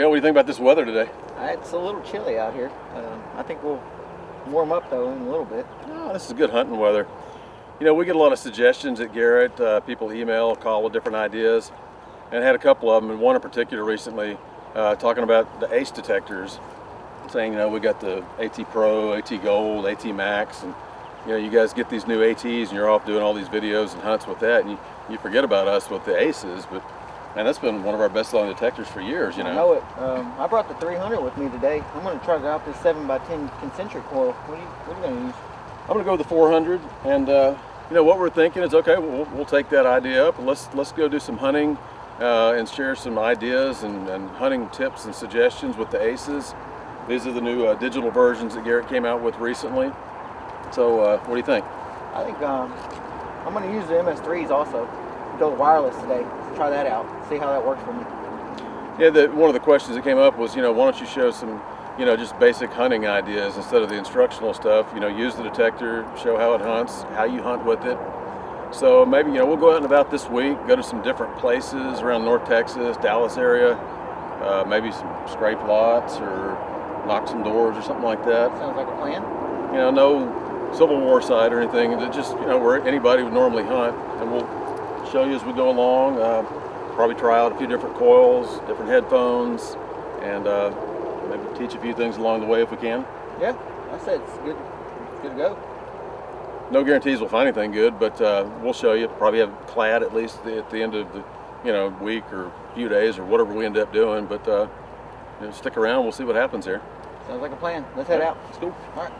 Miguel, what do you think about this weather today? It's a little chilly out here. I think we'll warm up though in a little bit. Oh, this is good hunting weather. You know, we get a lot of suggestions at Garrett. People email, call with different ideas, and I had a couple of them, and one in particular recently, talking about the ACE detectors, saying, you know, we got the AT Pro, AT Gold, AT Max, and you know, you guys get these new ATs and you're off doing all these videos and hunts with that, and you forget about us with the ACEs, but man, that's been one of our best selling detectors for years, you know. I know it. I brought the 300 with me today. I'm going to try out this 7x10 concentric coil. What are you going to use? I'm going to go with the 400, and you know, what we're thinking is, okay, we'll take that idea up, and let's go do some hunting and share some ideas and hunting tips and suggestions with the ACEs. These are the new digital versions that Garrett came out with recently. So what do you think? I think I'm going to use the MS3s also. Go wireless today. Try that out. See how that works for me. Yeah, one of the questions that came up was, you know, why don't you show some, you know, just basic hunting ideas instead of the instructional stuff. You know, use the detector, show how it hunts, how you hunt with it. So maybe, you know, we'll go out and about this week, go to some different places around North Texas, Dallas area, maybe some scrape lots or knock some doors or something like that. Sounds like a plan. You know, no Civil War side or anything. Just, you know, where anybody would normally hunt, and we'll show you as we go along. Probably try out a few different coils, different headphones, and maybe teach a few things along the way if we can. Yeah, I said it's good to go. No guarantees we'll find anything good, but we'll show you. Probably have clad at least at the end of the, you know, week or few days or whatever we end up doing. But you know, stick around. We'll see what happens here. Sounds like a plan. Let's head out. Let's go. All right.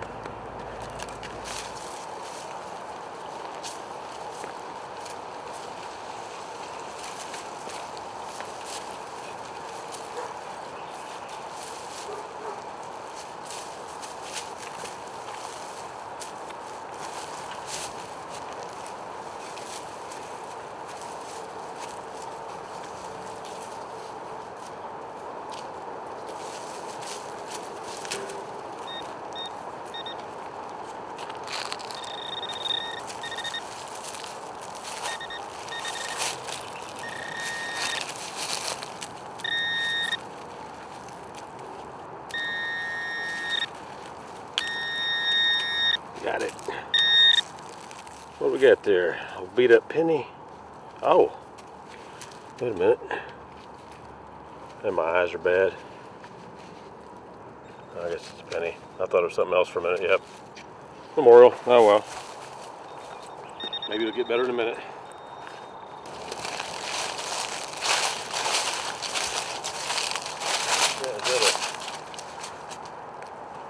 Got it. What do we got there? A beat up penny. Oh, wait a minute. And my eyes are bad. I guess it's a penny. I thought it was something else for a minute. Yep. Memorial. Oh well. Maybe it'll get better in a minute. Yeah, is that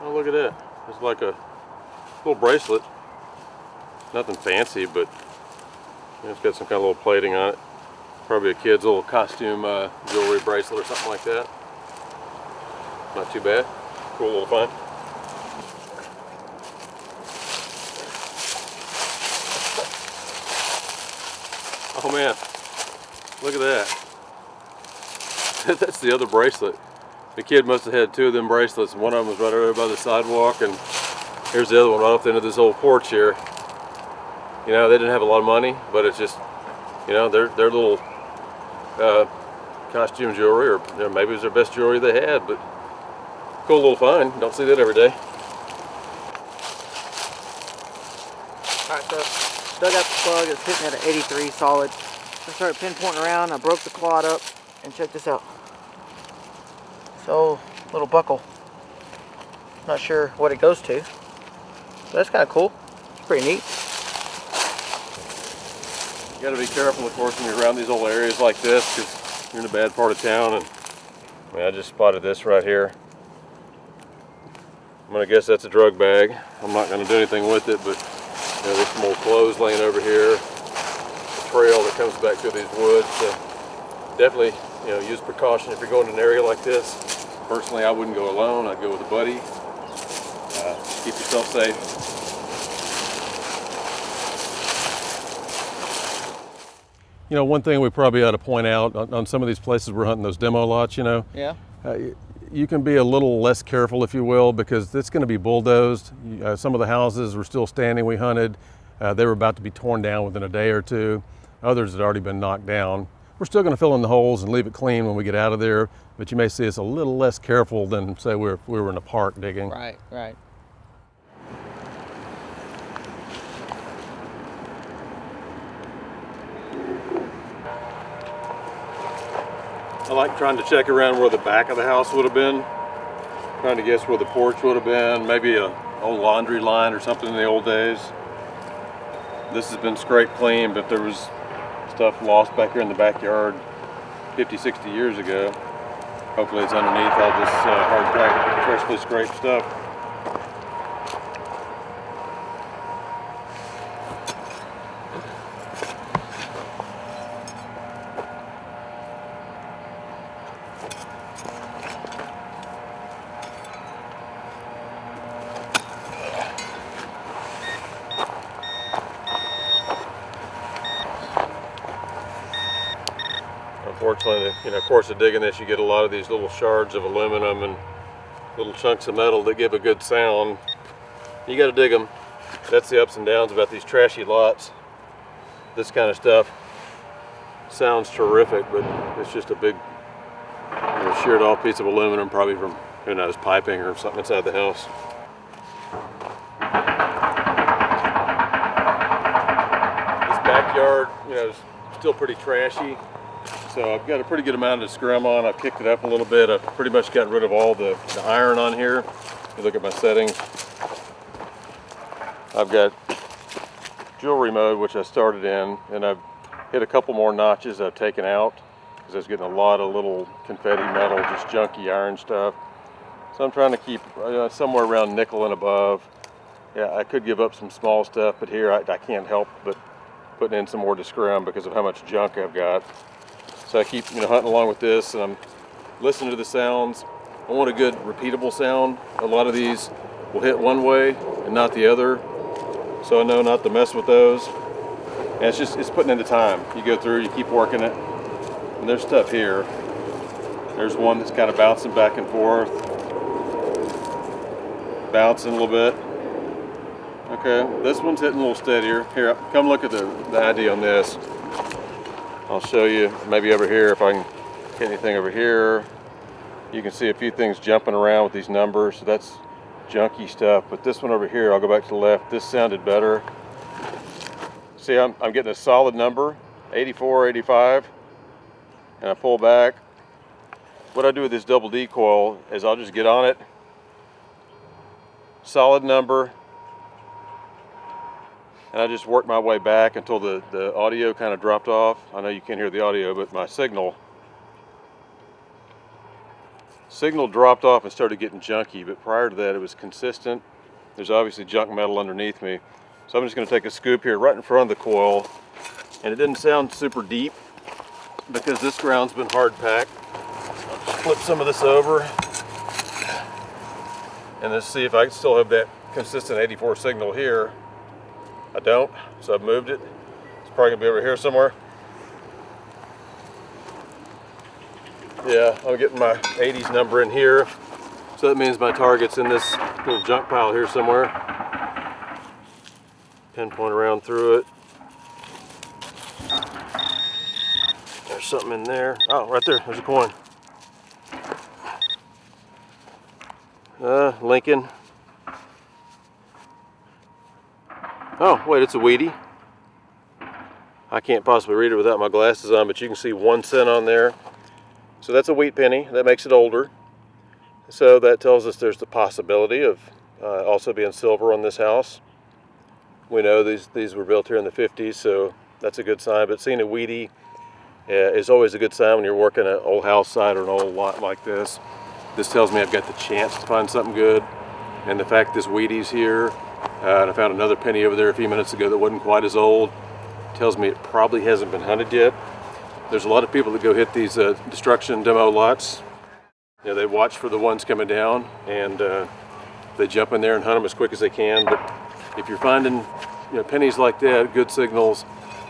oh, look at that. It's like a little bracelet. Nothing fancy, but it's got some kind of little plating on it. Probably a kid's little costume jewelry bracelet or something like that. Not too bad. Cool little find. Oh man, look at that. That's the other bracelet. The kid must have had two of them bracelets, and one of them was right over by the sidewalk, and here's the other one right off the end of this old porch here. You know, they didn't have a lot of money, but it's just, you know, their little costume jewelry, or you know, maybe it was their best jewelry they had, but cool little find. Don't see that every day. Alright, so dug out the plug. It's sitting at an 83 solid. I started pinpointing around. I broke the clod up, and check this out. So, little buckle. Not sure what it goes to. But that's kind of cool. It's pretty neat. You got to be careful, of course, when you're around these old areas like this, because you're in a bad part of town. And I mean, I just spotted this right here. I'm gonna guess that's a drug bag. I'm not gonna do anything with it, but you know, there's some old clothes laying over here. A trail that comes back through these woods. So definitely, you know, use precaution if you're going to an area like this. Personally, I wouldn't go alone. I'd go with a buddy. Keep yourself safe. You know, one thing we probably ought to point out on some of these places we're hunting, those demo lots, you know. Yeah. You can be a little less careful, if you will, because it's going to be bulldozed. Some of the houses were still standing. We hunted. They were about to be torn down within a day or two. Others had already been knocked down. We're still going to fill in the holes and leave it clean when we get out of there, but you may see us a little less careful than, say, if we were in a park digging. Right, right. I like trying to check around where the back of the house would have been, trying to guess where the porch would have been, maybe a old laundry line or something in the old days. This has been scraped clean, but there was stuff lost back here in the backyard 50, 60 years ago. Hopefully it's underneath all this hard packed, freshly scraped stuff. Unfortunately, you know, of course, of digging this, you get a lot of these little shards of aluminum and little chunks of metal that give a good sound. You got to dig them. That's the ups and downs about these trashy lots. This kind of stuff sounds terrific, but it's just a big, you know, sheared off piece of aluminum, probably from, who knows, piping or something inside the house. This backyard, you know, is still pretty trashy. So I've got a pretty good amount of scrum on. I've kicked it up a little bit. I've pretty much got rid of all the iron on here. If you look at my settings, I've got jewelry mode, which I started in, and I've hit a couple more notches I've taken out because I was getting a lot of little confetti metal, just junky iron stuff. So I'm trying to keep somewhere around nickel and above. Yeah, I could give up some small stuff, but here I can't help but putting in some more to scrum because of how much junk I've got. So I keep, you know, hunting along with this, and I'm listening to the sounds. I want a good repeatable sound. A lot of these will hit one way and not the other, so I know not to mess with those. And it's putting in the time. You go through, you keep working it, and there's stuff here. There's one that's kind of bouncing back and forth, bouncing a little bit. Okay, this one's hitting a little steadier. Here, come look at the ID on this. I'll show you maybe over here if I can hit anything over here. You can see a few things jumping around with these numbers, so that's junky stuff. But this one over here, I'll go back to the left. This sounded better. See, I'm getting a solid number, 84, 85, and I pull back. What I do with this double D coil is I'll just get on it, solid number, and I just worked my way back until the audio kind of dropped off. I know you can't hear the audio, but my signal dropped off and started getting junky, but prior to that it was consistent. There's obviously junk metal underneath me. So I'm just going to take a scoop here right in front of the coil, and it didn't sound super deep because this ground's been hard packed. I'll just flip some of this over and let's see if I can still have that consistent 84 signal here. I don't, so I've moved it. It's probably gonna be over here somewhere. Yeah, I'm getting my 80s number in here. So that means my target's in this little junk pile here somewhere. Pinpoint around through it. There's something in there. Oh, right there, there's a coin. Lincoln. Oh, wait, it's a Wheatie. I can't possibly read it without my glasses on, but you can see 1 cent on there. So that's a wheat penny. That makes it older. So that tells us there's the possibility of also being silver on this house. We know these were built here in the 50s, so that's a good sign. But seeing a Wheatie is always a good sign when you're working an old house site or an old lot like this. This tells me I've got the chance to find something good. And the fact this Wheatie's here, and I found another penny over there a few minutes ago that wasn't quite as old, tells me it probably hasn't been hunted yet. There's a lot of people that go hit these destruction demo lots. You know, they watch for the ones coming down, and they jump in there and hunt them as quick as they can. But if you're finding, you know, pennies like that, good signals,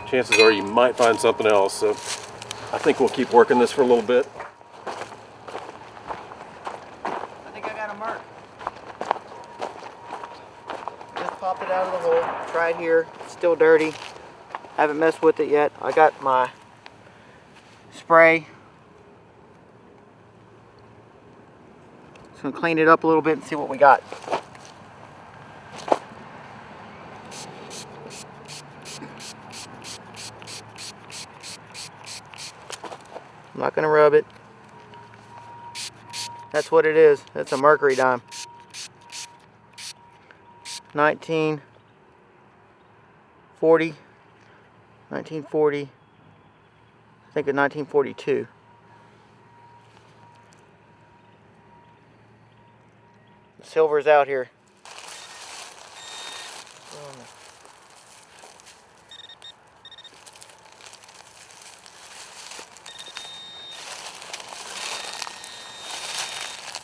chances are you might find something else. So I think we'll keep working this for a little bit. I think I got a mark. Just popped it out of the hole. Tried here. It's still dirty. Haven't messed with it yet. I got my spray. Just gonna clean it up a little bit and see what we got. I'm not gonna rub it. That's what it is. That's a mercury dime. 1940. I think in 1942. The silver's out here.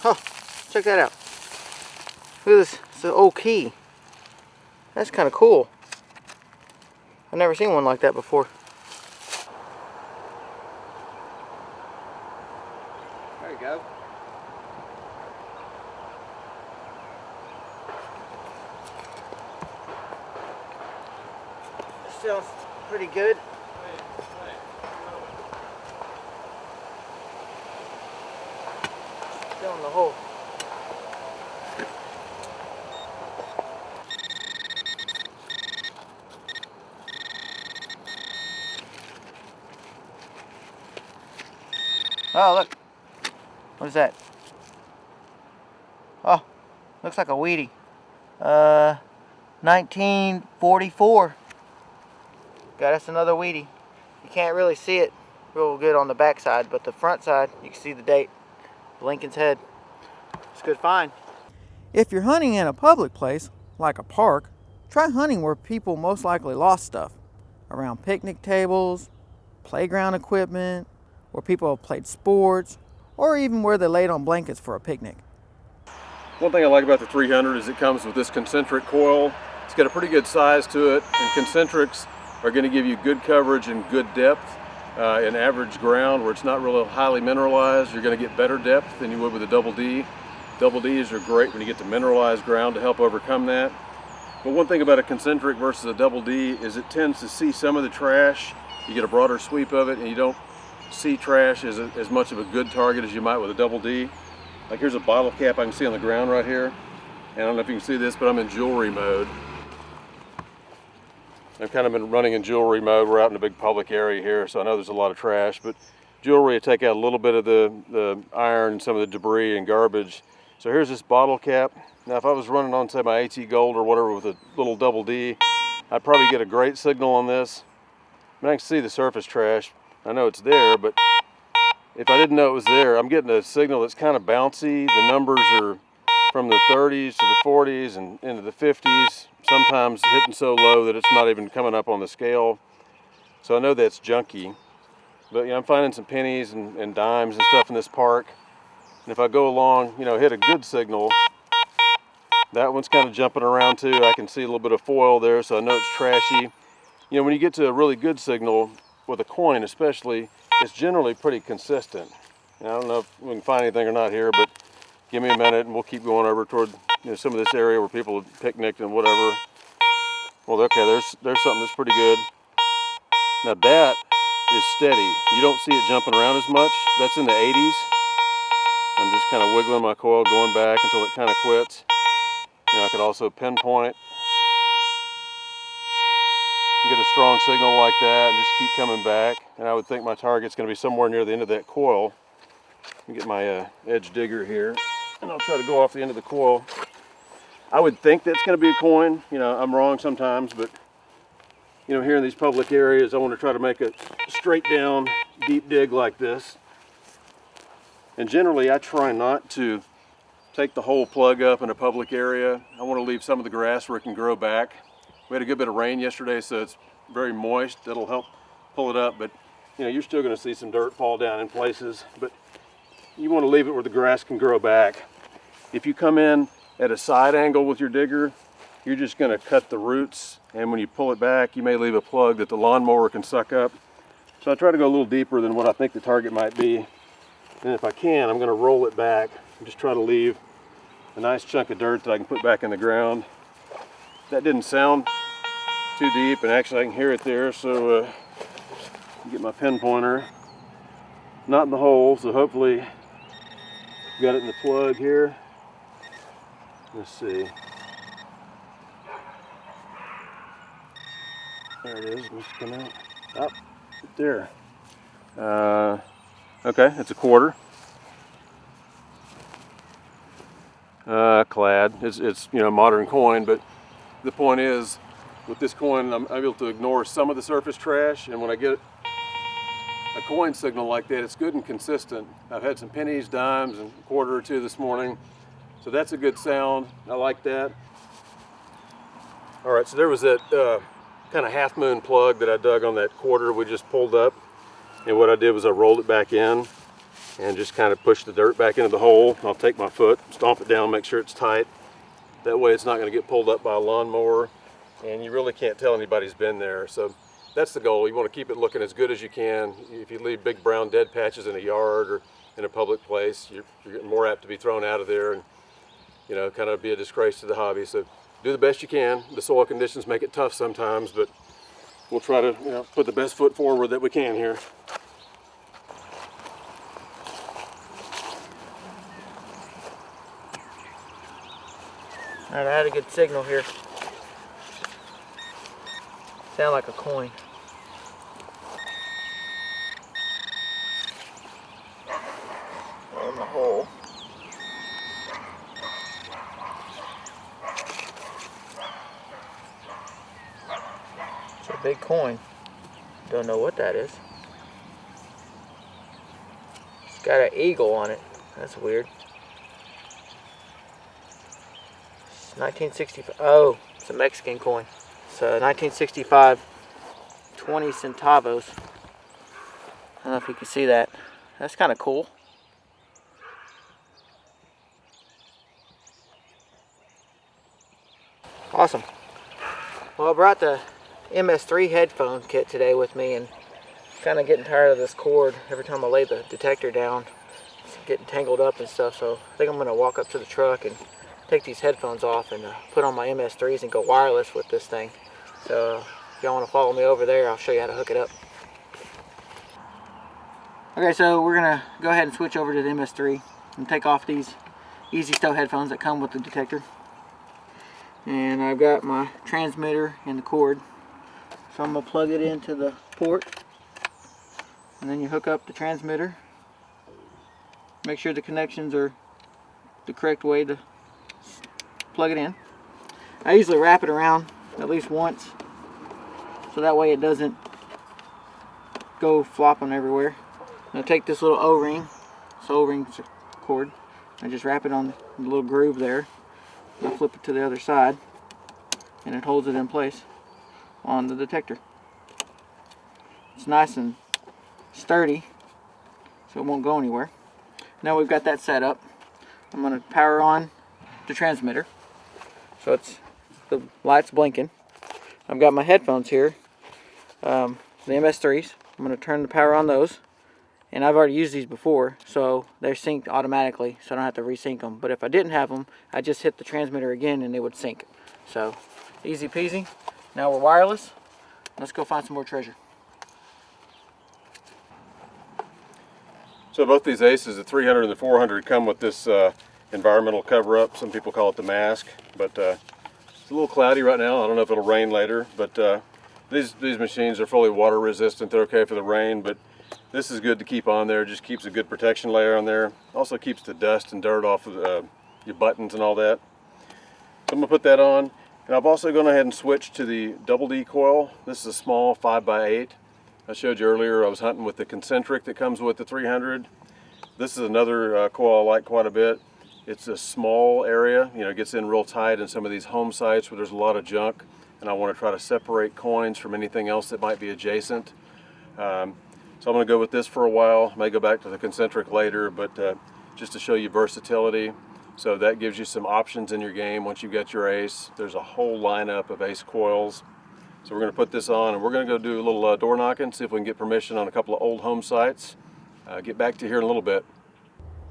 Oh, check that out. Look at this. It's an old key. That's kind of cool. I've never seen one like that before. There you go. This sounds pretty good. Still in the hole. Oh, look. What is that? Oh, looks like a Wheatie. 1944. God, that's another Wheatie. You can't really see it real good on the back side, but the front side, you can see the date. Lincoln's head. It's a good find. If you're hunting in a public place, like a park, try hunting where people most likely lost stuff. Around picnic tables, playground equipment, where people have played sports, or even where they laid on blankets for a picnic. One thing I like about the 300 is it comes with this concentric coil. It's got a pretty good size to it, and concentrics are going to give you good coverage and good depth in average ground where it's not really highly mineralized. You're going to get better depth than you would with a double D. Double Ds are great when you get to mineralized ground to help overcome that. But one thing about a concentric versus a double D is it tends to see some of the trash. You get a broader sweep of it, and you don't see trash as much of a good target as you might with a double D. Like here's a bottle cap I can see on the ground right here. And I don't know if you can see this, but I'm in jewelry mode. I've kind of been running in jewelry mode. We're out in a big public area here, so I know there's a lot of trash, but jewelry will take out a little bit of the iron and some of the debris and garbage. So here's this bottle cap. Now if I was running on, say, my AT Gold or whatever with a little double D, I'd probably get a great signal on this. I mean, I can see the surface trash. I know it's there, but if I didn't know it was there, I'm getting a signal that's kind of bouncy. The numbers are from the 30s to the 40s and into the 50s, sometimes hitting so low that it's not even coming up on the scale. So I know that's junky. But you know, I'm finding some pennies and dimes and stuff in this park. And if I go along, you know, hit a good signal, that one's kind of jumping around too. I can see a little bit of foil there, so I know it's trashy. You know, when you get to a really good signal, with a coin especially, it's generally pretty consistent. And I don't know if we can find anything or not here, but give me a minute and we'll keep going over toward, you know, some of this area where people have picnicked and whatever. Well, okay, there's something that's pretty good. Now that is steady. You don't see it jumping around as much. That's in the 80s. I'm just kind of wiggling my coil, going back until it kind of quits. You know, I could also pinpoint, get a strong signal like that, and just keep coming back. And I would think my target's going to be somewhere near the end of that coil. Let me get my edge digger here, and I'll try to go off the end of the coil. I would think that's going to be a coin. You know, I'm wrong sometimes, but you know, here in these public areas, I want to try to make a straight down, deep dig like this. And generally, I try not to take the whole plug up in a public area. I want to leave some of the grass where it can grow back. We had a good bit of rain yesterday, so it's very moist. That'll help pull it up, but you know, you're still going to see some dirt fall down in places, but you want to leave it where the grass can grow back. If you come in at a side angle with your digger, you're just going to cut the roots, and when you pull it back, you may leave a plug that the lawnmower can suck up. So I try to go a little deeper than what I think the target might be, and if I can, I'm going to roll it back and just try to leave a nice chunk of dirt that I can put back in the ground. That didn't sound too deep, and actually I can hear it there, so get my pinpointer. not in the hole, so hopefully got it in the plug here. Let's see. There it is, must come out. Up there. Okay, it's a quarter. Clad. It's you know, modern coin, but the point is, with this coin, I'm able to ignore some of the surface trash, and when I get a coin signal like that, it's good and consistent. I've had some pennies, dimes, and a quarter or two this morning, so that's a good sound. I like that. All right, so there was that kind of half moon plug that I dug on that quarter we just pulled up, and what I did was I rolled it back in and just kind of pushed the dirt back into the hole. I'll take my foot, stomp it down, make sure it's tight. That way it's not going to get pulled up by a lawnmower, and you really can't tell anybody's been there. So that's the goal. You want to keep it looking as good as you can. If you leave big brown dead patches in a yard or in a public place, you're getting more apt to be thrown out of there and, you know, kind of be a disgrace to the hobby. So do the best you can. The soil conditions make it tough sometimes, but we'll try to, you know, put the best foot forward that we can here. All right, I had a good signal here. Sound like a coin. On the hole. It's a big coin. Don't know what that is. It's got an eagle on it. That's weird. 1965. Oh, it's a Mexican coin. It's a 1965 20 centavos. I don't know if you can see that. That's kind of cool. Awesome. Well, I brought the MS3 headphone kit today with me, and kind of getting tired of this cord. Every time I lay the detector down, it's getting tangled up and stuff. So I think I'm going to walk up to the truck and take these headphones off and put on my MS3s and go wireless with this thing. So if y'all want to follow me over there, I'll show you how to hook it up. Okay, so we're gonna go ahead and switch over to the MS3 and take off these Easy Stow headphones that come with the detector. And I've got my transmitter and the cord. So I'm gonna plug it into the port, and then you hook up the transmitter. Make sure the connections are the correct way to plug it in. I usually wrap it around at least once, so that way it doesn't go flopping everywhere. I'm gonna take this little O-ring, it's O-ring cord, and just wrap it on the little groove there. I flip it to the other side, and it holds it in place on the detector. It's nice and sturdy, so it won't go anywhere. Now we've got that set up, I'm gonna power on the transmitter. So it's, the light's blinking. I've got my headphones here, the MS3s. I'm going to turn the power on those, and I've already used these before, so they're synced automatically, so I don't have to resync them. But if I didn't have them, I just hit the transmitter again and they would sync. So easy peasy. Now we're wireless. Let's go find some more treasure. So both these ACEs, the 300 and the 400, come with this environmental cover-up. Some people call it the mask, but it's a little cloudy right now. I don't know if it'll rain later, but these machines are fully water resistant. They're okay for the rain, but this is good to keep on there. It just keeps a good protection layer on there. Also keeps the dust and dirt off of your buttons and all that. So I'm gonna put that on, and I've also gone ahead and switched to the double D coil. This is a small 5x8. I showed you earlier I was hunting with the concentric that comes with the 300. This is another coil I like quite a bit. It's a small area, you know, it gets in real tight in some of these home sites where there's a lot of junk, and I want to try to separate coins from anything else that might be adjacent. So I'm going to go with this for a while. I may go back to the concentric later, but just to show you versatility. So that gives you some options in your game once you've got your ace. There's a whole lineup of ace coils. So we're going to put this on, and we're going to go do a little door knocking, see if we can get permission on a couple of old home sites. Get back to here in a little bit.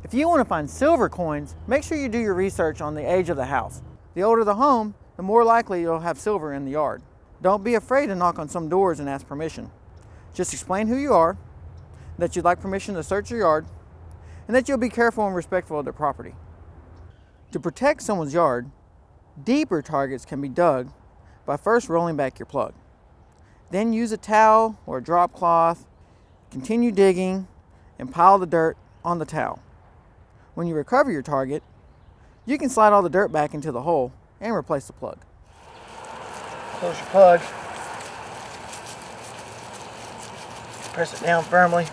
If you want to find silver coins, make sure you do your research on the age of the house. The older the home, the more likely you'll have silver in the yard. Don't be afraid to knock on some doors and ask permission. Just explain who you are, that you'd like permission to search your yard, and that you'll be careful and respectful of their property. To protect someone's yard, deeper targets can be dug by first rolling back your plug. Then use a towel or a drop cloth, continue digging, and pile the dirt on the towel. When you recover your target, you can slide all the dirt back into the hole and replace the plug. Close your plug. Press it down firmly.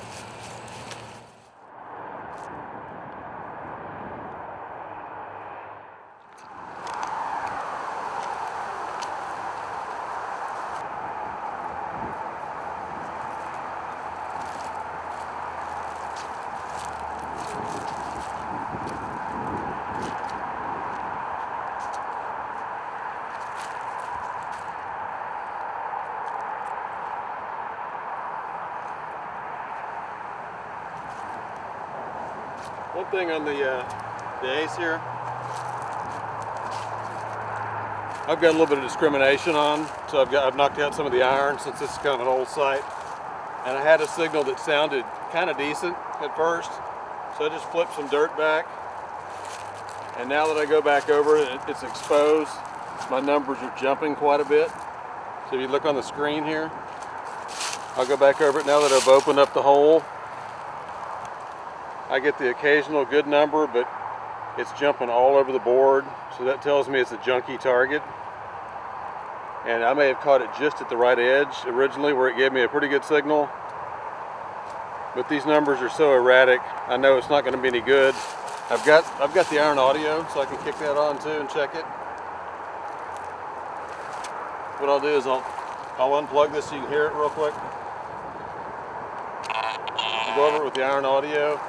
One thing on the ACE here, I've got a little bit of discrimination on, so I've knocked out some of the iron since this is kind of an old site, and I had a signal that sounded kind of decent at first, so I just flipped some dirt back, and now that I go back over it, it's exposed. My numbers are jumping quite a bit. So if you look on the screen here, I'll go back over it now that I've opened up the hole. I get the occasional good number, but it's jumping all over the board, so that tells me it's a junky target. And I may have caught it just at the right edge originally where it gave me a pretty good signal. But these numbers are so erratic, I know it's not going to be any good. I've got the iron audio, so I can kick that on too and check it. What I'll do is I'll unplug this so you can hear it real quick. I'll go over it with the iron audio.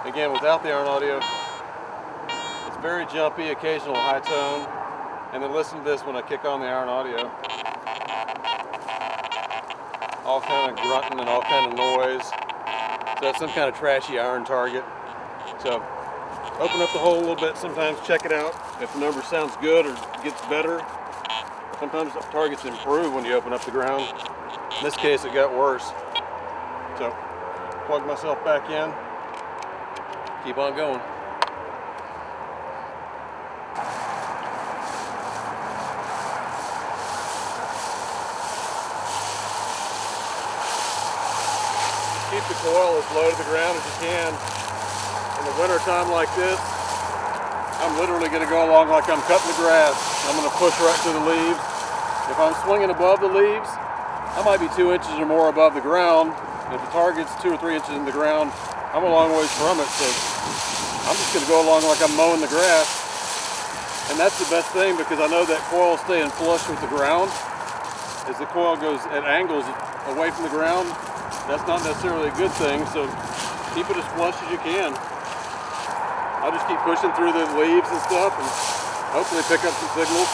Again, without the iron audio, it's very jumpy, occasional high tone. And then listen to this when I kick on the iron audio. All kind of grunting and all kind of noise. So that's some kind of trashy iron target. So open up the hole a little bit, sometimes check it out. If the number sounds good or gets better, sometimes the targets improve when you open up the ground. In this case, it got worse. So plug myself back in. Keep on going. Keep the coil as low to the ground as you can. In the winter time like this, I'm literally going to go along like I'm cutting the grass. I'm going to push right through the leaves. If I'm swinging above the leaves, I might be 2 inches or more above the ground. If the target's 2 or 3 inches in the ground, I'm a long ways from it, so I'm just going to go along like I'm mowing the grass. And that's the best thing, because I know that coil staying flush with the ground. As the coil goes at angles away from the ground, that's not necessarily a good thing, so keep it as flush as you can. I'll just keep pushing through the leaves and stuff and hopefully pick up some signals.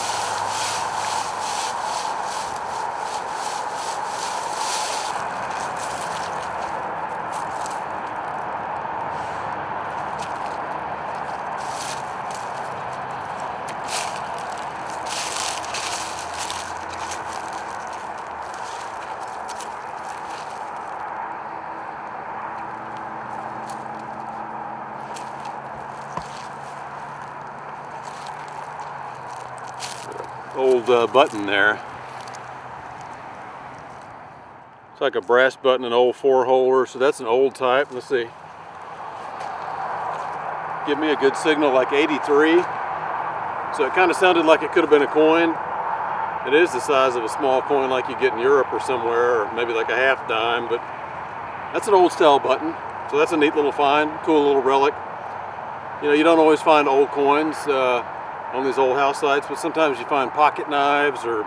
Old button there. It's like a brass button, an old 4-holer, so that's an old type. Let's see. Give me a good signal like 83. So it kind of sounded like it could have been a coin. It is the size of a small coin like you get in Europe or somewhere, or maybe like a half dime, but that's an old style button. So that's a neat little find, cool little relic. You know, you don't always find old coins on these old house sites, but sometimes you find pocket knives or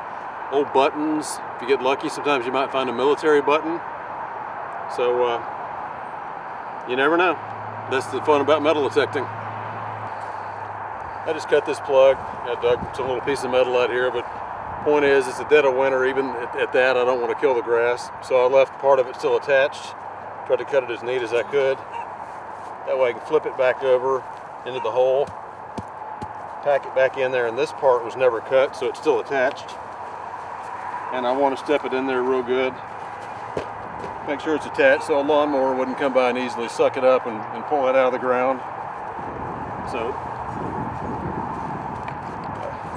old buttons. If you get lucky, sometimes you might find a military button. So you never know. That's the fun about metal detecting. I just cut this plug. I dug some little piece of metal out here, but point is, it's the dead of winter. Even at that, I don't want to kill the grass, so I left part of it still attached. Tried to cut it as neat as I could. That way I can flip it back over into the hole, tack it back in there, and this part was never cut, so it's still attached. And I want to step it in there real good. Make sure it's attached so a lawnmower wouldn't come by and easily suck it up and pull it out of the ground. So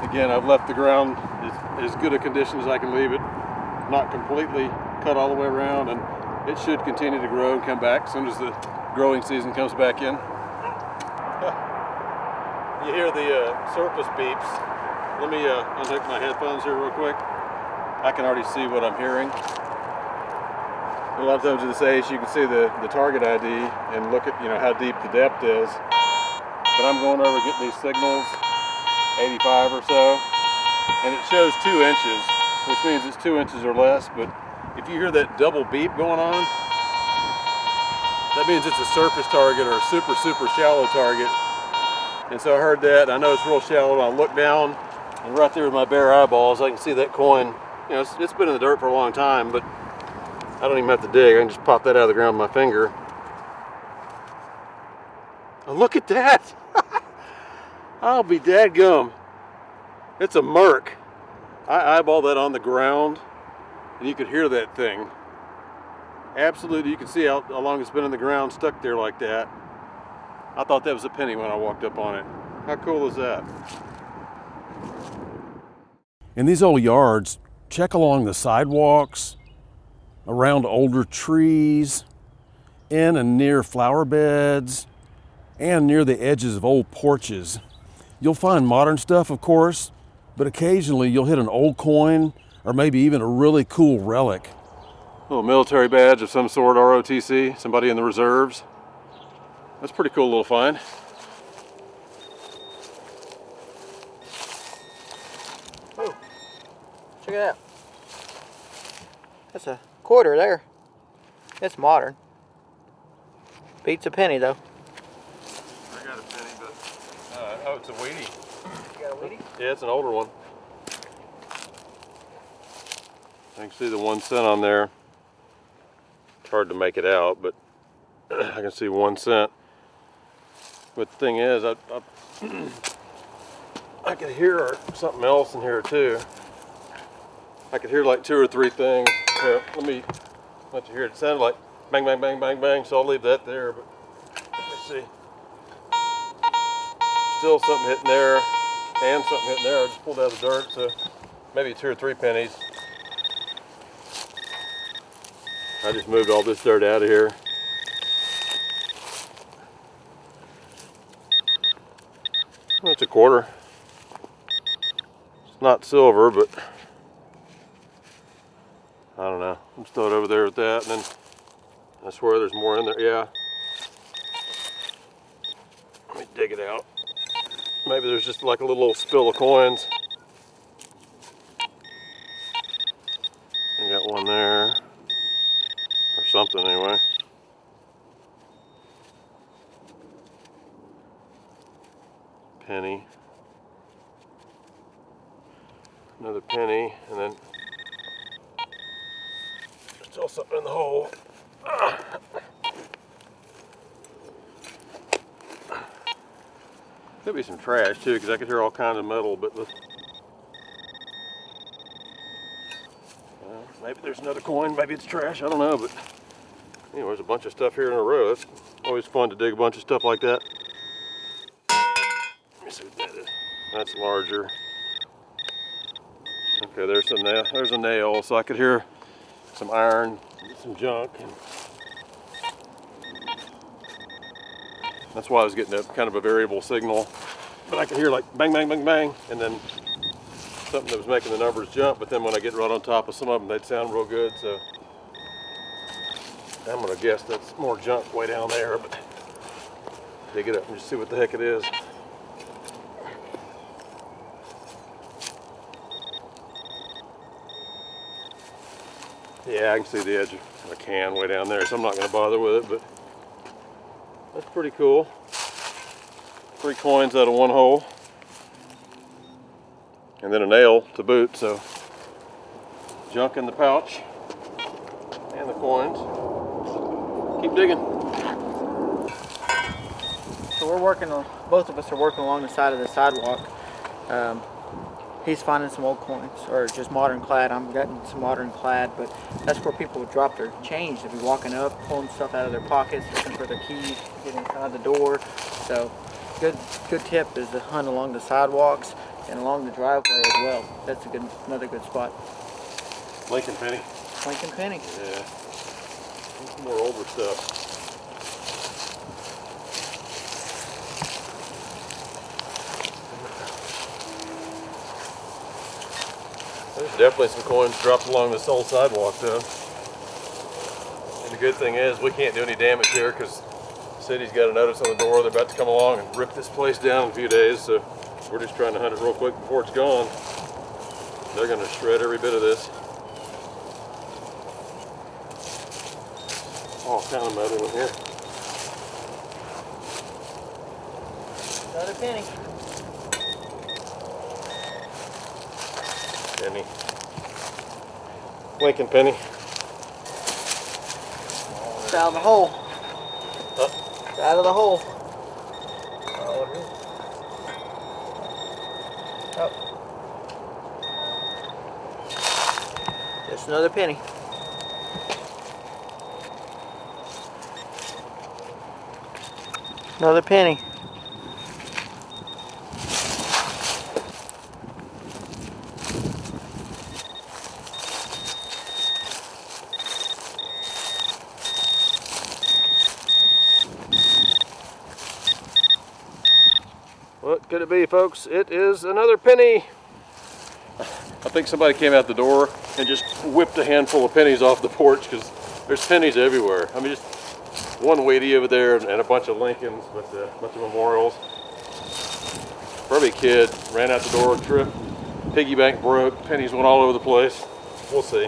again, I've left the ground as good a condition as I can leave it, not completely cut all the way around, and it should continue to grow and come back as soon as the growing season comes back in. You hear the surface beeps. Let me unhook my headphones here real quick. I can already see what I'm hearing. A lot of times with this ACE, you can see the target ID and look at how deep the depth is. But I'm going over getting these signals, 85 or so, and it shows 2 inches, which means it's 2 inches or less. But if you hear that double beep going on, that means it's a surface target or a super shallow target. And so I heard that, and I know it's real shallow, and I look down, and right there with my bare eyeballs, I can see that coin. It's been in the dirt for a long time, but I don't even have to dig. I can just pop that out of the ground with my finger. Oh, look at that! I'll be dadgum. It's a merc. I eyeballed that on the ground, and you could hear that thing. Absolutely, you can see how long it's been in the ground, stuck there like that. I thought that was a penny when I walked up on it. How cool is that? In these old yards, check along the sidewalks, around older trees, in and near flower beds, and near the edges of old porches. You'll find modern stuff, of course, but occasionally you'll hit an old coin or maybe even a really cool relic. A little military badge of some sort, ROTC, somebody in the reserves. That's a pretty cool little find. Oh, check it out. That's a quarter there. It's modern. Beats a penny though. I got a penny, but oh, it's a Wheatie. You got a Wheatie? Yeah, it's an older one. I can see the 1 cent on there. It's hard to make it out, but I can see 1 cent. But the thing is, I could hear something else in here too. I could hear like 2 or 3 things. Here, let me let you hear it. It sounded like bang, bang, bang, bang, bang, so I'll leave that there, but let me see. Still something hitting there, and something hitting there. I just pulled out of the dirt, so maybe 2 or 3 pennies. I just moved all this dirt out of here. That's a quarter. It's not silver, but I don't know. I'm just throw it over there with that, and then I swear there's more in there. Yeah. Let me dig it out. Maybe there's just like a little spill of coins. I got one there, or something anyway. Penny. Another penny, and then there's still something in the hole. Could be some trash too, because I could hear all kinds of metal, but maybe there's another coin, maybe it's trash, I don't know, but anyway, there's a bunch of stuff here in a row. It's always fun to dig a bunch of stuff like that. Let me see what that is. That's larger. Okay, there's a nail, so I could hear some iron, some junk. That's why I was getting a kind of a variable signal. But I could hear like bang, bang, bang, bang, and then something that was making the numbers jump, but then when I get right on top of some of them, they'd sound real good, so I'm gonna guess that's more junk way down there, but dig it up and just see what the heck it is. Yeah, I can see the edge of a can way down there, so I'm not gonna bother with it, but that's pretty cool. 3 coins out of 1 hole. And then a nail to boot, so junk in the pouch and the coins. Keep digging. So we're working on, both of us are working along the side of the sidewalk. he's finding some old coins, or just modern clad. I'm getting some modern clad, but that's where people would drop their change. They'd be walking up, pulling stuff out of their pockets, looking for their keys, getting inside the door. So good tip is to hunt along the sidewalks and along the driveway as well. That's another good spot. Lincoln Penny. Lincoln Penny. Yeah. Some more older stuff. There's definitely some coins dropped along this old sidewalk though. And the good thing is we can't do any damage here because the city's got a notice on the door. They're about to come along and rip this place down in a few days. So we're just trying to hunt it real quick before it's gone. They're going to shred every bit of this. All kind of metal in here. Another penny. Penny. Lincoln Penny. It's out of the hole. Huh? It's out of the hole. Oh. Just another penny. Another penny. What could it be, folks? It is another penny. I think somebody came out the door and just whipped a handful of pennies off the porch because there's pennies everywhere. I mean, just one Wheatie over there and a bunch of Lincolns, but a bunch of memorials. Probably a kid ran out the door, tripped, piggy bank broke, pennies went all over the place. We'll see.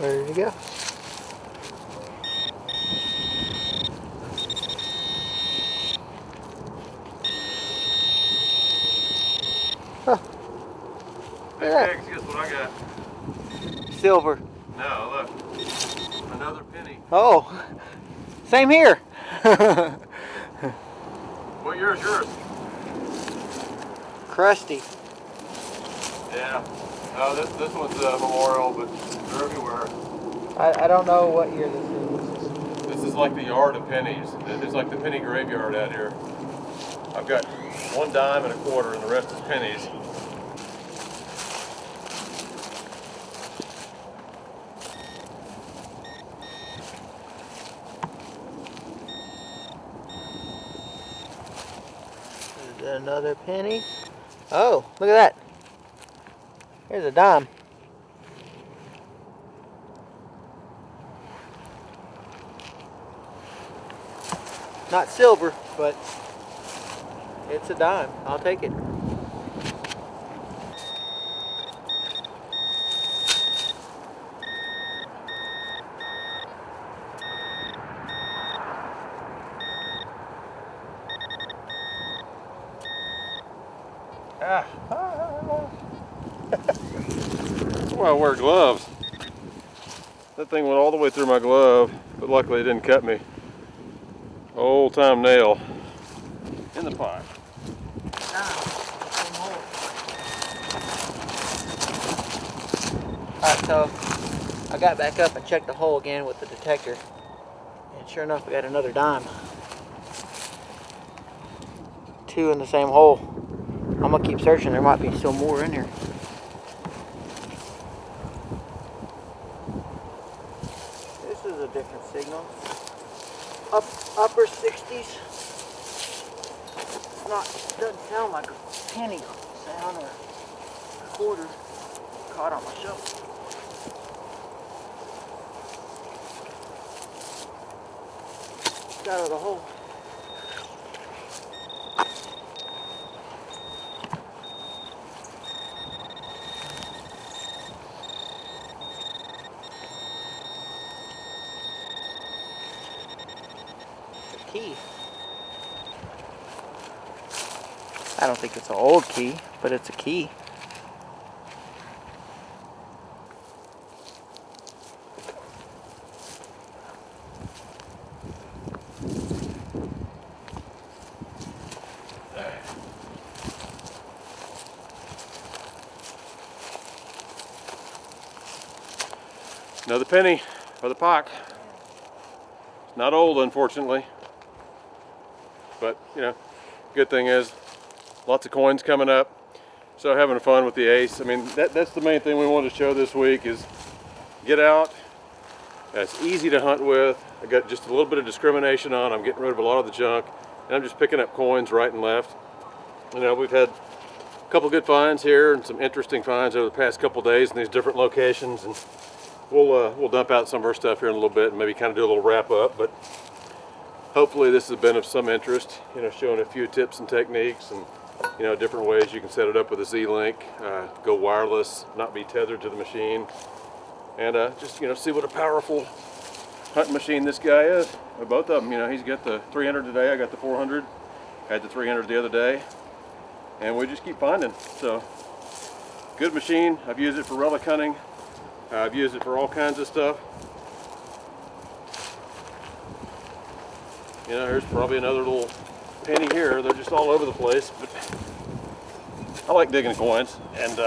Ready to go. Huh. Hey, Pigs, guess what I got? Silver. No, look. Another penny. Oh, same here. What year is yours? Crusty. Yeah. No, this one's a memorial, but they're everywhere. I don't know what year this is. This is like the yard of pennies. It's like the penny graveyard out here. I've got 1 dime and a quarter, and the rest is pennies. There's another penny. Oh, look at that. Here's a dime. Not silver, but it's a dime. I'll take it. Ah. That's why I wear gloves. That thing went all the way through my glove, but luckily it didn't cut me. Old time nail in the pot. Alright, so I got back up and checked the hole again with the detector. And sure enough, we got another dime. 2 in the same hole. I'm gonna keep searching. There might be still more in here. This is a different signal. Upper 60s. It's not, doesn't sound like a penny sound or a quarter. Caught on my shovel. It's out of the hole. I don't think it's an old key, but it's a key. Another penny for the pock. It's not old, unfortunately, but you know, good thing is lots of coins coming up. So having fun with the ace. I mean, that's the main thing we wanted to show this week is get out. It's easy to hunt with. I got just a little bit of discrimination on. I'm getting rid of a lot of the junk, and I'm just picking up coins right and left. You know, we've had a couple good finds here and some interesting finds over the past couple days in these different locations, and we'll dump out some of our stuff here in a little bit and maybe kind of do a little wrap up. But hopefully this has been of some interest, you know, showing a few tips and techniques and, you know, different ways you can set it up with a Z-Link, go wireless, not be tethered to the machine, and just, you know, see what a powerful hunting machine this guy is. Both of them, you know, he's got the 300 today, I got the 400, had the 300 the other day, and we just keep finding. So, good machine. I've used it for relic hunting. I've used it for all kinds of stuff. You know, here's probably another little penny here. They're just all over the place, but I like digging coins, and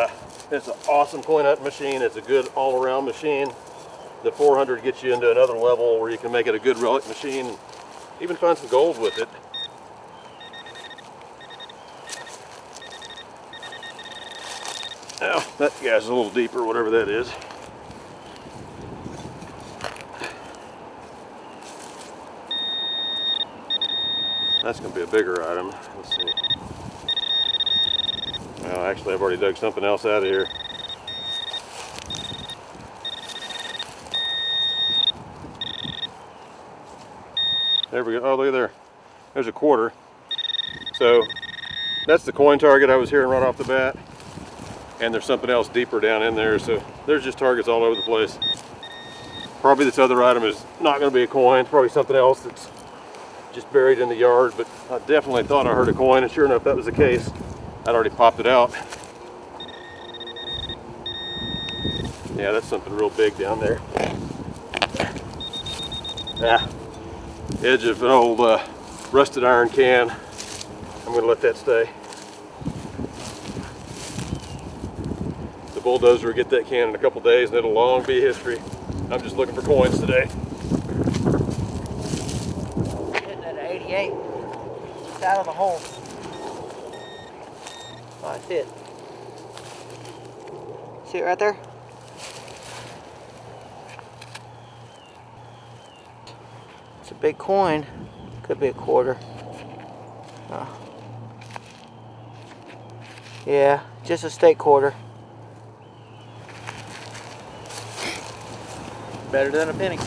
it's an awesome coin hunting machine. It's a good all-around machine. The 400 gets you into another level where you can make it a good relic machine, and even find some gold with it. Now, that guy's a little deeper, whatever that is. That's going to be a bigger item. Let's see. Well, actually, I've already dug something else out of here. There we go. Oh, look at there. There's a quarter. So that's the coin target I was hearing right off the bat. And there's something else deeper down in there. So there's just targets all over the place. Probably this other item is not going to be a coin. It's probably something else that's just buried in the yard. But I definitely thought I heard a coin. And sure enough, that was the case. I'd already popped it out. Yeah, that's something real big down there. Yeah. Edge of an old rusted iron can. I'm going to let that stay. The bulldozer will get that can in a couple days and it'll long be history. I'm just looking for coins today. Hitting at an 88. It's out of the hole. Oh, that's it. See it right there? It's a big coin. Could be a quarter. Yeah, just a steak quarter. Better than a penny.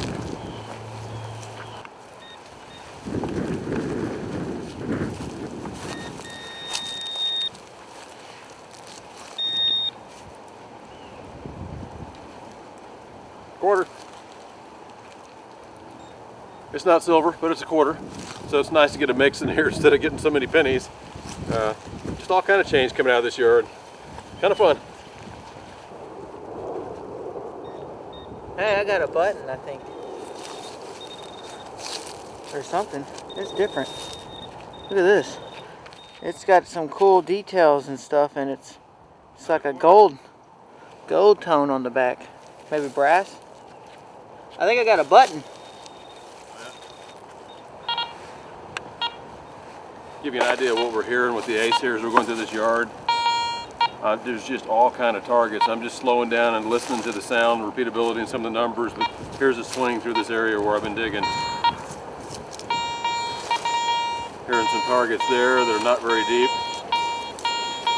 Quarter. It's not silver, but it's a quarter. So it's nice to get a mix in here instead of getting so many pennies. Just all kind of change coming out of this yard. Kind of fun. Hey, I got a button, I think. Or something. It's different. Look at this. It's got some cool details and stuff, and it's like a gold tone on the back. Maybe brass. I think I got a button. Give you an idea of what we're hearing with the ace here as we're going through this yard. There's just all kind of targets. I'm just slowing down and listening to the sound, repeatability, and some of the numbers, but here's a swing through this area where I've been digging. Hearing some targets there that are not very deep.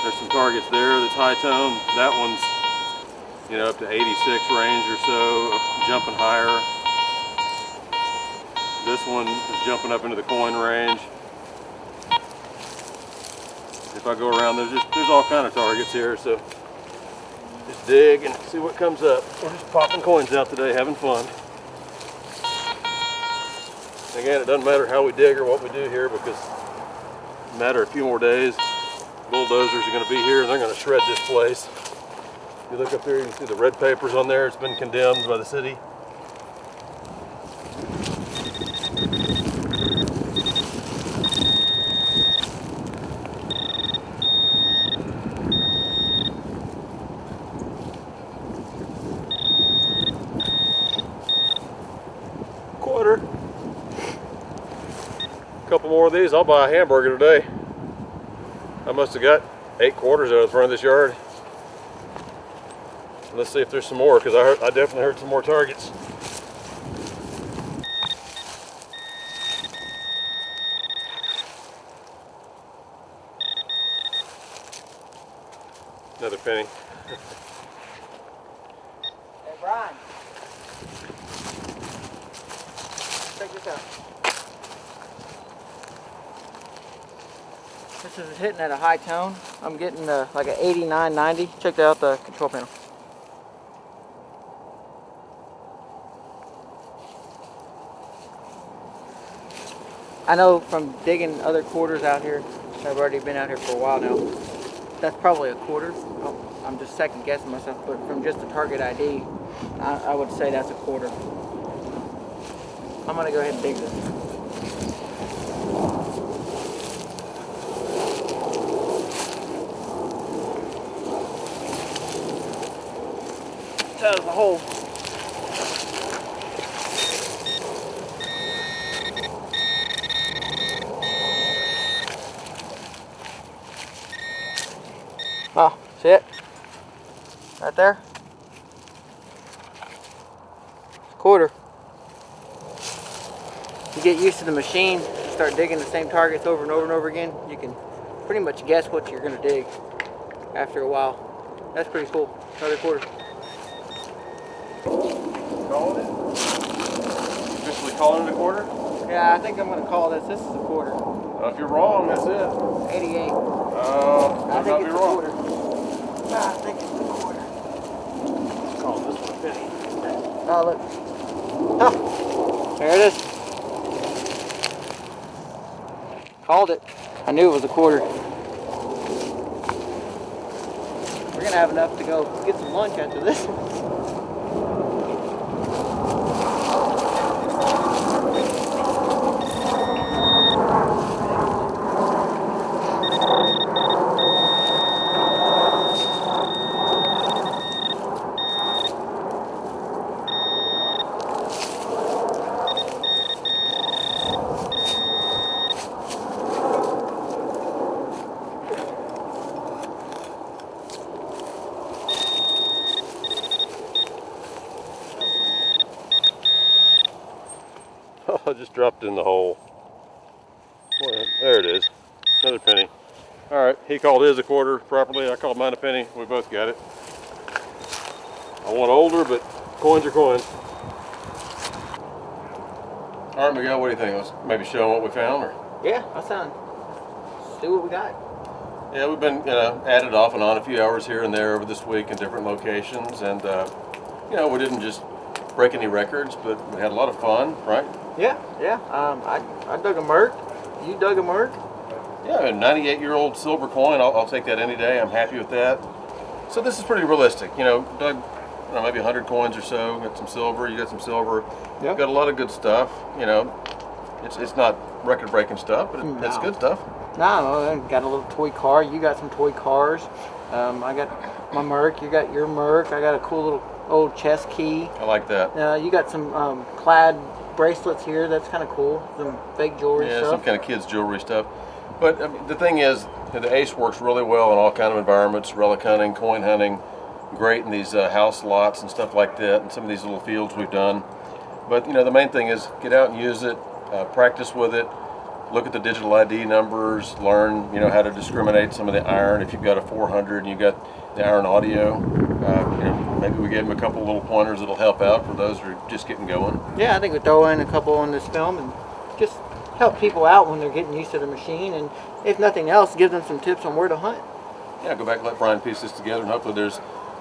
There's some targets there that's high tone. That one's, you know, up to 86 range or so, jumping higher. This one is jumping up into the coin range. If I go around, there's all kind of targets here, so just dig and see what comes up. We're just popping coins out today, having fun. Again, it doesn't matter how we dig or what we do here because it matter a few more days bulldozers are going to be here and they're going to shred this place. If you look up there, you can see the red papers on there. It's been condemned by the city. Quarter. A couple more of these, I'll buy a hamburger today. I must have got 8 quarters out of the front of this yard. Let's see if there's some more, because I definitely heard some more targets. Another penny. Hey Brian, check this out. This is hitting at a high tone. I'm getting like an 89, 90. Check out the control panel. I know from digging other quarters out here, I've already been out here for a while now, that's probably a quarter. Oh, I'm just second guessing myself, but from just the target ID, I would say that's a quarter. I'm gonna go ahead and dig this. That was the hole. Oh, see it? Right there? It's a quarter. You get used to the machine, you start digging the same targets over and over and over again, you can pretty much guess what you're gonna dig after a while. That's pretty cool. Another quarter. Calling it? Officially calling it a quarter? Yeah, I think I'm gonna call this. This is a quarter. If you're wrong, that's it. 88. I think be it's wrong. a quarter. I think it's a quarter. Call this one a penny. Oh, look. Oh, there it is. Called it. I knew it was a quarter. We're gonna have enough to go get some lunch after this. I just dropped it in the hole. Well, there it is. Another penny. Alright, he called his a quarter properly. I called mine a penny. We both got it. I want older, but coins are coins. Alright, Miguel, what do you think? Let's maybe show them what we found? Or? Yeah, that's sound. Let's see what we got. Yeah, we've been at it off and on a few hours here and there over this week in different locations. And, we didn't just break any records, but we had a lot of fun, right? Yeah. I dug a merc. You dug a merc. Yeah, a 98-year-old silver coin. I'll take that any day. I'm happy with that. So this is pretty realistic. Dug maybe 100 coins or so. Got some silver. You got some silver. Yep. Got a lot of good stuff. It's not record-breaking stuff, but it's good stuff. No, I got a little toy car. You got some toy cars. I got my merc. You got your merc. I got a cool little old chest key. I like that. You got some clad bracelets here. That's kind of cool. Some fake jewelry stuff. Yeah, some kind of kids' jewelry stuff. But the thing is, the ACE works really well in all kind of environments. Relic hunting, coin hunting, great in these house lots and stuff like that, and some of these little fields we've done. But the main thing is get out and use it, practice with it, look at the digital ID numbers, learn how to discriminate some of the iron. If you've got a 400 and you've got the iron audio, maybe we gave them a couple little pointers that'll help out for those who are just getting going. Yeah, I think we throw in a couple on this film and just help people out when they're getting used to the machine, and if nothing else, give them some tips on where to hunt. Yeah, go back and let Brian piece this together, and hopefully there's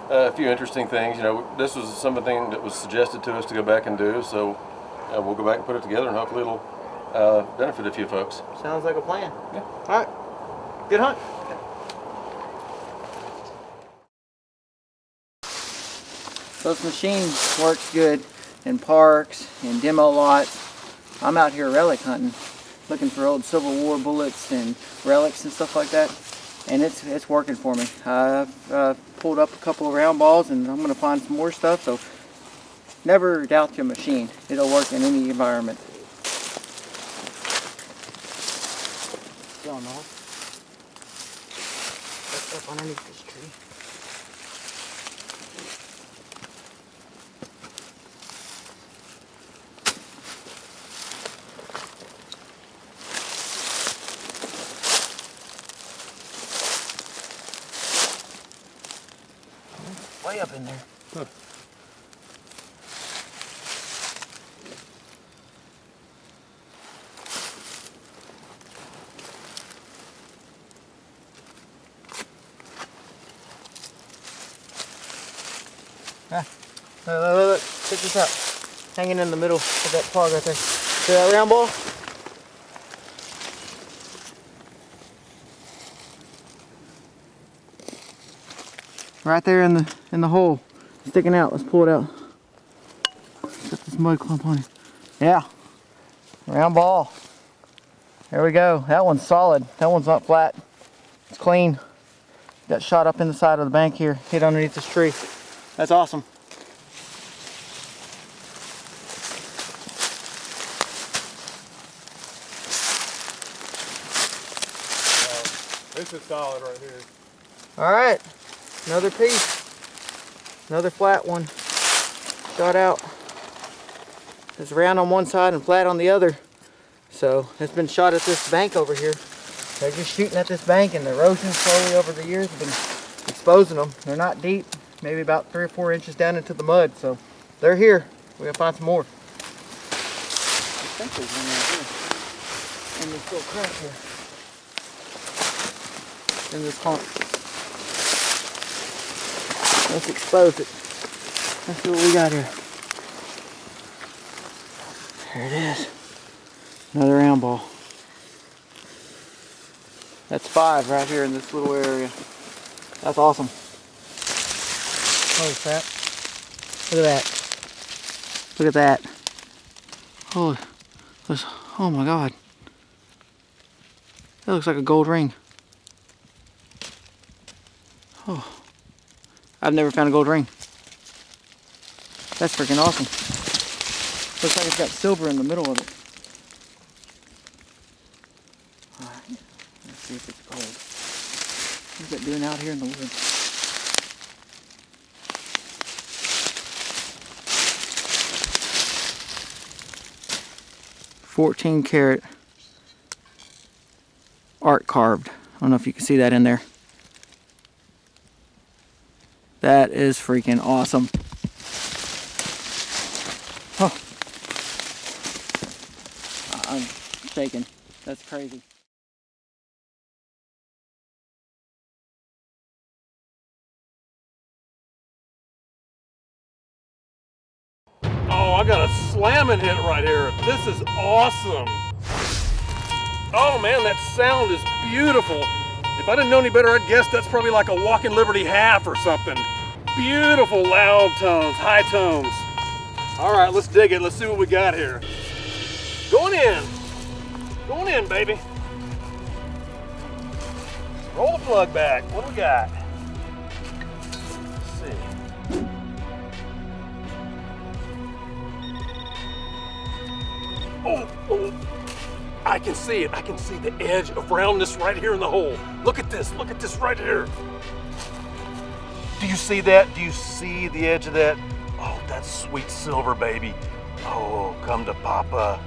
a few interesting things. This was something that was suggested to us to go back and do, so we'll go back and put it together, and hopefully it'll benefit a few folks. Sounds like a plan. Yeah. All right. Good hunt. So this machine works good in parks, in demo lots. I'm out here relic hunting, looking for old Civil War bullets and relics and stuff like that. And it's working for me. I've pulled up a couple of round balls and I'm going to find some more stuff. So never doubt your machine. It'll work in any environment. Still north. Up underneath this tree. Way up in there. Huh. Look, check this out. Hanging in the middle of that plug right there. See that round ball? Right there in the hole, sticking out. Let's pull it out. Got this mud clump on it. Yeah, round ball. There we go. That one's solid. That one's not flat. It's clean. Got shot up in the side of the bank here. Hit underneath this tree. That's awesome. This is solid right here. All right. Another piece, another flat one, shot out. It's round on one side and flat on the other. So it's been shot at this bank over here. They're just shooting at this bank, and the erosion slowly over the years have been exposing them. They're not deep, maybe about 3 or 4 inches down into the mud. So they're here. We're gonna find some more. I think there's one right here. In this little crack here. In this clump. Let's expose it. Let's see what we got here. There it is. Another round ball. That's 5 right here in this little area. That's awesome. Holy crap. Look at that. Look at that. Holy. Oh my God. That looks like a gold ring. Oh. I've never found a gold ring. That's freaking awesome. Looks like it's got silver in the middle of it. Alright, let's see if it's gold. What's it doing out here in the woods? $14 art carved. I don't know if you can see that in there. That is freaking awesome. Oh. I'm shaking. That's crazy. Oh, I got a slamming hit right here. This is awesome. Oh man, that sound is beautiful. If I didn't know any better, I'd guess that's probably like a Walking Liberty half or something. Beautiful loud tones, high tones. All right, let's dig it. Let's see what we got here. Going in. Going in, baby. Roll the plug back. What do we got? Let's see. Oh. I can see it. I can see the edge of roundness right here in the hole. Look at this. Look at this right here. Do you see that? Do you see the edge of that? Oh, that's sweet silver, baby. Oh, come to Papa.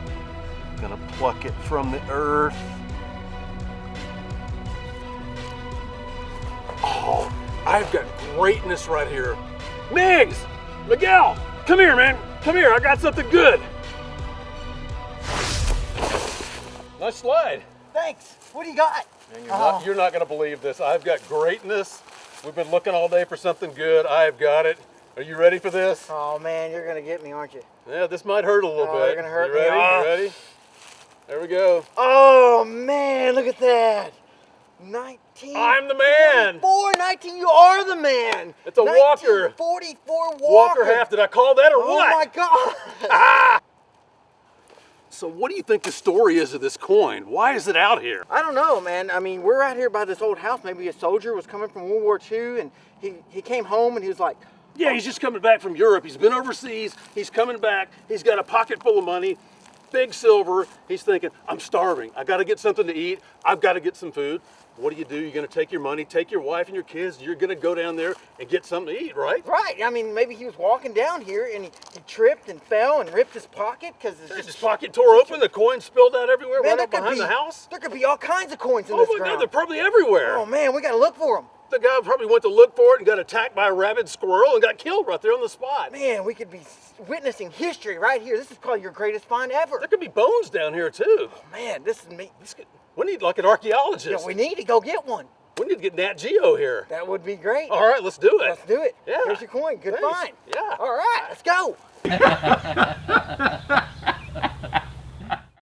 Gonna pluck it from the earth. Oh, I've got greatness right here. Miggs! Miguel! Come here, man. Come here. I got something good. Nice slide. Thanks. What do you got? Man, you're not going to believe this. I've got greatness. We've been looking all day for something good. I've got it. Are you ready for this? Oh man, you're going to get me, aren't you? Yeah, this might hurt a little bit. You're going to hurt me. me. You ready? There we go. Oh man, look at that. 19. I'm the man. 19, you are the man. It's a Walker. 44 Walker. Walker half. Did I call that or Oh what? my God. Ah! So what do you think the story is of this coin? Why is it out here? I don't know, man. I mean, we're out here by this old house. Maybe a soldier was coming from World War II, and he came home and he was like, Yeah, he's just coming back from Europe. He's been overseas. He's coming back. He's got a pocket full of money, big silver. He's thinking, I'm starving. I got to get something to eat. I've got to get some food. What do? You're going to take your money, take your wife and your kids. You're going to go down there and get something to eat, right? right. I mean, maybe he was walking down here and he tripped and fell and ripped his pocket because His pocket tore open. The coin spilled out everywhere, Man, right up behind the house. There could be all kinds of coins in Oh this my ground. God, they're probably everywhere. Oh man, we got to look for them. The guy probably went to look for it and got attacked by a rabid squirrel and got killed right there on the spot. Man, we could be witnessing history right here. This is probably your greatest find ever. There could be bones down here too. Oh, man, this is me. We need like an archaeologist. Yeah, we need to go get one. We need to get Nat Geo here. That would be great. All right, let's do it. Let's do it. Yeah. Here's your coin. Good Thanks. find. Yeah. All right, let's go.